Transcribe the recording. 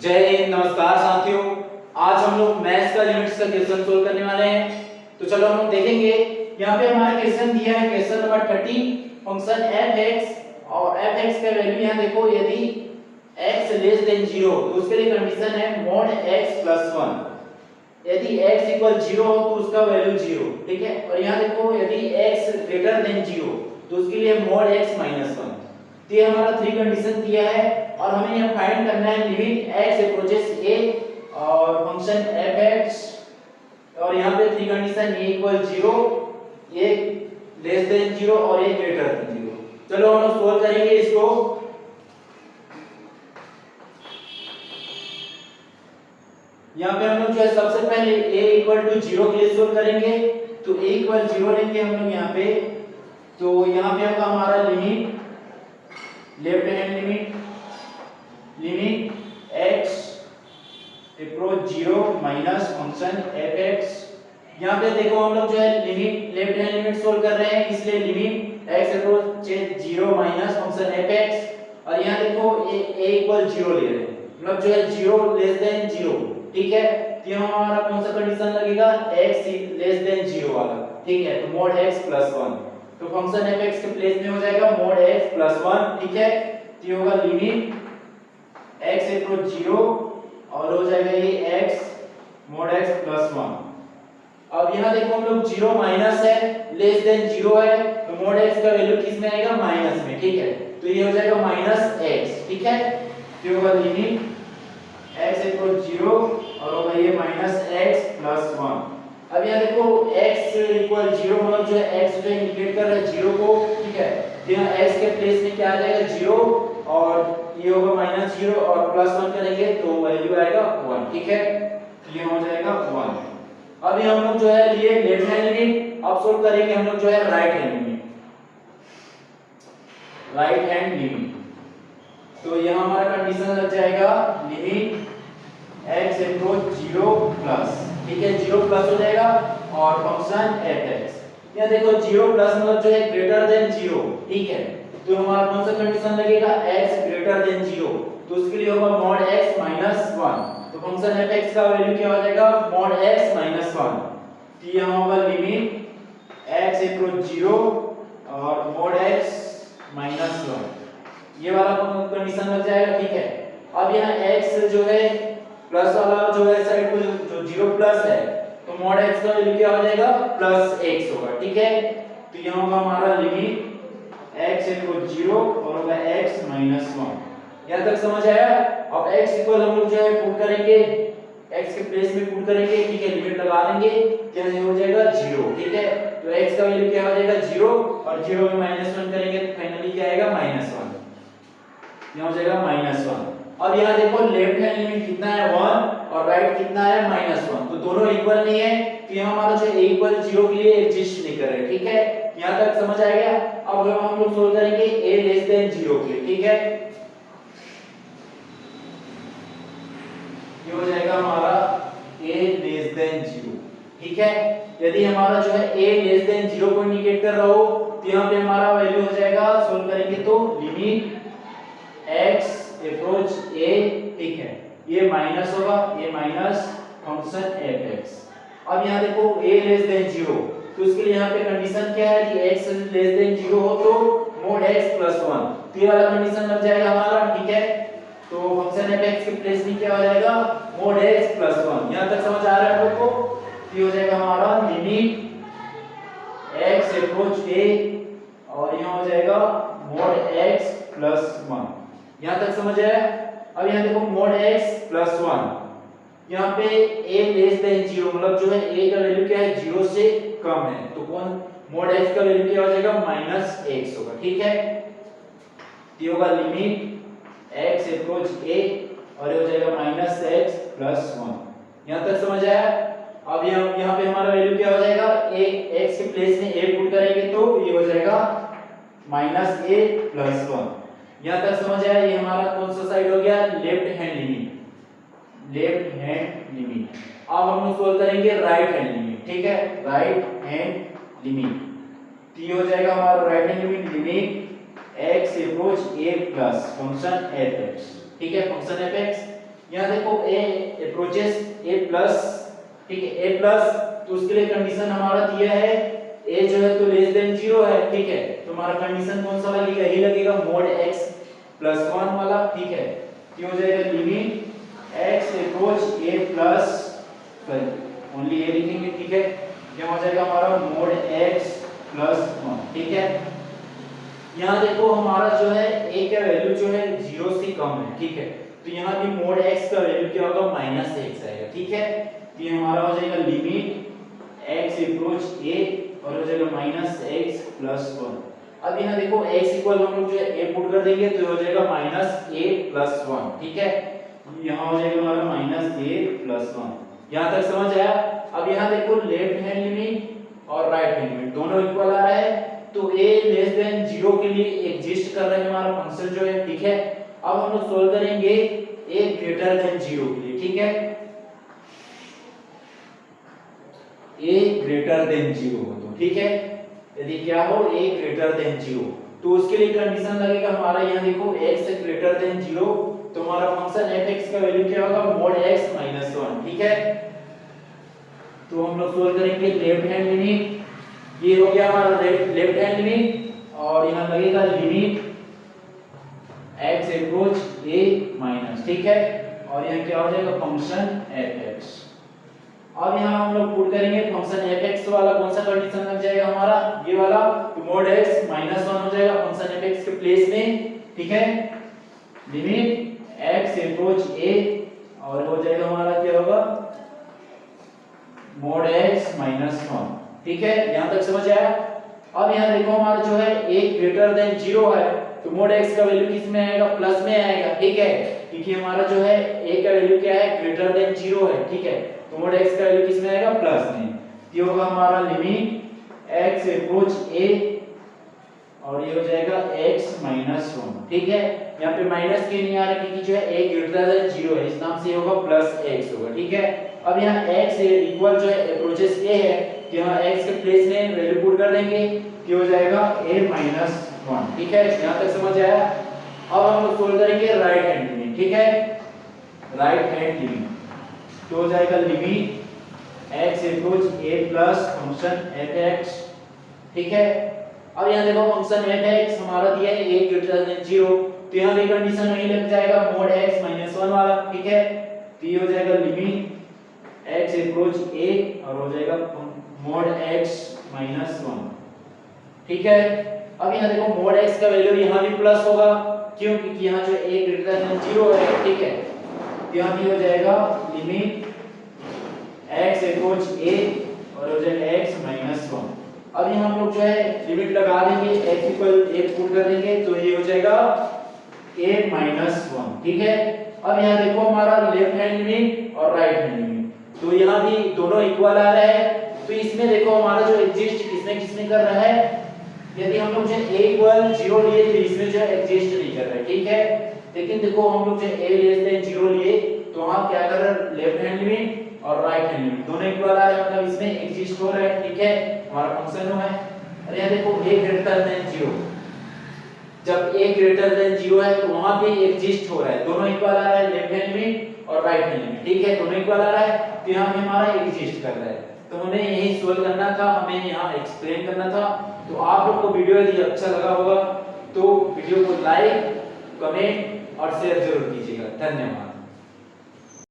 जय हिंद, नमस्कार साथियों। आज हम लोग मैथ्स का लिमिट्स का क्वेश्चन सोल्व करने वाले हैं। तो चलो हम लोग देखेंगे। यहाँ पे हमारा क्वेश्चन दिया है, क्वेश्चन नंबर 30, फंक्शन f(x) और f(x) का वैल्यू यहाँ देखो, यदि x लेस देन 0 तो उसके लिए कंडीशन है mod x + 1। यदि x इक्वल 0 हो तो उसका वैल्यू 0, ठीक है। और यहाँ देखो, यदि x ग्रेटर देन 0 तो उसके लिए mod x - 1। तो ये हमारा 3 कंडीशन दिया है और हमें यह फाइंड करना है लिमिट x अप्रोचेस a और फंक्शन f(x) और यहाँ पे 3 condition a = 0, a less than 0 और a ग्रेटर देन 0। चलो हम लोग सोल्व करेंगे इसको। यहाँ पे हम लोग जो है सबसे पहले a = 0 के लिए सोल्व करेंगे। तो a = 0 लेंगे हम लोग यहाँ पे। तो यहाँ पे होगा हमारा limit, left hand limit x approach 0 minus function f(x). यहाँ पे देखो हम लोग जो है limit, left hand limit solve कर रहे हैं, इसलिए limit x approach 0 minus function f(x) और यहाँ देखो a = 0 ले रहे हैं, मतलब जो है 0 लेस देन 0, ठीक है। तो यहाँ हमारा कौन सा कंडीशन लगेगा, x लेस देन 0 वाला, ठीक है। तो mod x + 1, तो फंक्शन f(x) के प्लेस में हो जाएगा mod x + 1, ठीक है। तो ये होगा लिमिट x अप्रोच 0 और हो जाएगा ये x mod x + 1। अब यहाँ देखो हम लोग 0 माइनस है, लेस देन 0 है, तो mod x का वैल्यू किस में आएगा, माइनस में, ठीक है। तो ये हो जाएगा -x, ठीक है। तो ये होगा लिमिट x अप्रोच 0 और होगा ये -x + 1। अब यहाँ देखो x = 0, मतलब जो है x जो इंडिकेट कर रहा है 0 को, ठीक है। तो यहाँ x के प्लेस में क्या आ जाएगा, 0 और ये होगा -0 और +1 करेंगे तो वैल्यू आएगा 1, ठीक है। तो ये हो जाएगा 1। अभी हम लोग जो है लिए लेफ्ट हैंड लिमिट, अब सोल्व करेंगे हम लोग जो है राइट हैंड लिमिट। तो यहाँ हमारा कंडीशन लग जाएगा लिमिट x अप्रोच 0 प्लस, ठीक है, 0 प्लस हो जाएगा और फंक्शन f(x). यहाँ देखो 0 प्लस मतलब जो है ग्रेटर देन 0, ठीक है। तो हमारा कौन सा कंडीशन लगेगा, x ग्रेटर देन 0, तो उसके लिए होगा mod x - 1। तो फंक्शन f(x) का वैल्यू क्या हो जाएगा, mod x - 1। तो यहाँ होगा लिमिट x अप्रोच 0 और mod x - 1, ये वाला कंडीशन लग जाएगा, ठीक है। अब यहाँ x जो है प्लस वाला जो है साइड को जो 0 प्लस है, तो mod x का वैल्यू क्या हो जाएगा, +x होगा, ठीक है। तो यहाँ होगा हमारा लिमिट x = 0 और होगा x - 1। यहाँ तक समझ आया। अब x इक्वल हम लोग जो है पुट करेंगे, x के प्लेस में पुट करेंगे, ठीक है, लिमिट लगा देंगे, क्या हो जाएगा 0, ठीक है। तो x का वैल्यू क्या हो जाएगा 0 और 0 में -1 करेंगे तो फाइनली क्या आएगा, -1, यहाँ हो जाएगा -1। अब यहाँ देखो लेफ्ट हैंड लिमिट कितना है, 1 और राइट कितना है, -1, तो दोनों इक्वल नहीं है। तो यहाँ हमारा जो a = 0 के लिए एग्जिस्ट नहीं कर रहा है, ठीक है। यहाँ तक समझ आ गया। अब हम लोग सोल्व करेंगे a लेस देन 0 के लिए, ठीक है। ये हो जाएगा हमारा a लेस देन 0, ठीक है। यदि हमारा जो है a लेस देन 0 को इंडिकेट कर रहा हो तो यहाँ पे हमारा वैल्यू हो जाएगा, सोल्व करेंगे तो लिमिट x अप्रोच a, ठीक है, ये माइनस होगा, ये माइनस फंक्शन f(x). अब यहाँ देखो a लेस देन 0, तो उसके लिए यहाँ पे कंडीशन क्या है कि x लेस देन 0 हो तो mod x + 1, तो ये वाला कंडीशन लग जाएगा हमारा, ठीक है। तो फंक्शन f(x) के प्लेस में क्या हो जाएगा, mod x + 1। यहाँ तक समझ आ रहा है आपको। तो ये हो जाएगा हमारा लिमिट x अप्रोच a और यहाँ हो जाएगा mod x + 1। यहाँ तक समझ आया। अब यहाँ देखो mod x + 1, यहाँ पे a लेस देन 0, मतलब जो है a का वैल्यू क्या है, 0 से कम है, तो कौन mod x का वैल्यू क्या हो जाएगा, -x होगा, ठीक है। ये होगा लिमिट x अप्रोच a और ये हो जाएगा -x + 1। यहाँ तक समझ आया। अब यहाँ पे हमारा वैल्यू क्या हो जाएगा, a, x के प्लेस में a पुट करेंगे तो ये हो जाएगा -a + 1। यहाँ तक समझ आया। ये हमारा कौन सा साइड हो गया, लेफ्ट हैंड लिमिट। अब हम लोग सोल्व करेंगे राइट हैंड लिमिट, ठीक है, राइट हैंड लिमिट। तो ये हो जाएगा हमारा right hand limit x approach a plus function f(x), ठीक है, फंक्शन f(x). यहाँ देखो a अप्रोचेस a प्लस, ठीक है, a प्लस, तो उसके लिए कंडीशन हमारा दिया है a जो है तो लेस देन 0 है, ठीक है, तो हमारा कंडीशन कौन सा लगेगा, यही लगेगा मोड x प्लस 1 वाला, ठीक है, ये हो जाएगा limit x approach a plus, only a लिखेंगे, ठीक है, ये हो जाएगा हमारा मोड x प्लस 1, ठीक है। यहाँ देखो हमारा जो है a का वैल्यू जो है 0 से कम है, ठीक है, तो यहाँ भी मोड x का वैल्यू क्या होगा, -x आएगा, ठीक है, तो ये हमारा हो जाएगा लिमिट x अप्रोच a और हो जाएगा -x प्लस 1। अब यहाँ देखो x इक्वल हम लोग जो है a पुट कर देंगे तो हो जाएगा -a प्लस 1, ठीक है, यहाँ हो जाएगा हमारा -a प्लस 1। यहाँ तक समझ आया। अब यहाँ देखो लेफ्ट हैंड लिमिट और राइट हैंड लिमिट दोनों इक्वल आ रहा है, तो a लेस देन 0 के लिए एग्जिस्ट कर रहा है हमारा फंक्शन जो है, ठीक है। अब हम लोग सोल्व करेंगे a ग्रेटर देन 0 के लिए, ठीक है, a ग्रेटर देन 0 हो तो, ठीक है, यदि क्या हो a ग्रेटर देन 0 तो उसके लिए कंडीशन लगेगा हमारा, यहाँ देखो x ग्रेटर देन 0 तो हमारा फंक्शन f(x) का वैल्यू क्या होगा, मोड x माइनस 1, ठीक है। तो हम लोग सोल्व करेंगे लेफ्ट हैंड लिमिट, ये हो गया हमारा लेफ्ट हैंड लिमिट, और यहाँ लगेगा limit x approach a minus, ठीक है, और यहाँ क्या हो जाएगा फंक्शन f(x). अब यहाँ हम लोग पुट करेंगे फंक्शन f(x) वाला कौन सा कंडीशन लग जाएगा हमारा, ये वाला, तो मोड x माइनस 1 हो जाएगा फंक्शन f(x) के प्लेस में, ठीक है, लिमिट x अप्रोच a और हो जाएगा हमारा क्या होगा मोड x माइनस 1, ठीक है, यहां तक समझ आया। अब यहां देखो हमारा जो है a ग्रेटर देन 0 है तो मोड x का वैल्यू किस में आएगा, प्लस में आएगा, ठीक है, क्योंकि हमारा जो है a का वैल्यू क्या है, ग्रेटर देन 0 है, ठीक है, तो मोड x का वैल्यू किस में आएगा, प्लस में, ये होगा हमारा लिमिट x अप्रोच a और ये हो जाएगा x माइनस 1, ठीक है, यहाँ पे माइनस के नहीं आ रहा क्योंकि जो है a ग्रेटर देन 0 है, इस नाम से ये होगा प्लस x होगा, ठीक है। अब यहाँ x इक्वल जो है अप्रोचेस a है तो यहाँ x के प्लेस में वैल्यू पुट कर देंगे, ये हो जाएगा a माइनस 1, ठीक है, यहाँ तक समझ आया। अब हम लोग सोल्व करेंगे राइट हैंड लिमिट, ठीक है, राइट हैंड लिमिट तो हो जाएगा limit x approach a plus function f(x), ठीक है। अब यहाँ देखो फंक्शन f(x) हमारा दिया है a ग्रेटर देन 0 तो यहाँ भी कंडीशन वही लग जाएगा मोड x माइनस 1 वाला, ठीक है, तो ये हो जाएगा लिमिट x अप्रोच a और हो जाएगा मोड x माइनस 1, ठीक है। अब यहाँ देखो मोड x का वैल्यू यहाँ भी प्लस होगा, क्यों, क्योंकि यहाँ जो a ग्रेटर देन 0 है, ठीक है, तो यहाँ भी हो जाएगा लिमिट x अप्रोच a और हो जाएगा x माइनस 1। अब यहाँ हम लोग जो है लिमिट लगा देंगे, x इक्वल a पुट कर देंगे तो ये हो जाएगा a माइनस 1, ठीक है। अब यहाँ देखो हमारा लेफ्ट हैंड लिमिट और राइट हैंड लिमिट, तो यहाँ भी दोनों इक्वल आ रहा है, तो इसमें देखो हमारा जो एग्जिस्ट किसमें कर रहा है, यदि हम लोग जो a इक्वल 0 लिए तो इसमें जो एग्जिस्ट नहीं कर रहा है, ठीक है, लेकिन देखो हम लोग जो a लेस देन 0 लिए तो वहां क्या कर रहा है, लेफ्ट हैंड लिमिट और राइट हैंड लिमिट दोनों इक्वल आ रहा है, मतलब इसमें एग्जिस्ट हो रहा है, ठीक है, हमारा फंक्शन है। अरे यहाँ देखो a ग्रेटर देन 0, जब a ग्रेटर देन 0 है तो वहां पे एग्जिस्ट हो रहा है, दोनों इक्वल आ रहा है, लेफ्ट हैंड लिमिट और राइट हैंड लिमिट, ठीक है, दोनों इक्वल आ रहा है, तो यहाँ पे हमारा एग्जिस्ट कर रहा है, तो हमें यही सोल्व करना था, हमें यहाँ एक्सप्लेन करना था। तो आप लोग को वीडियो यदि अच्छा लगा होगा तो वीडियो को लाइक, कमेंट और शेयर जरूर कीजिएगा। धन्यवाद।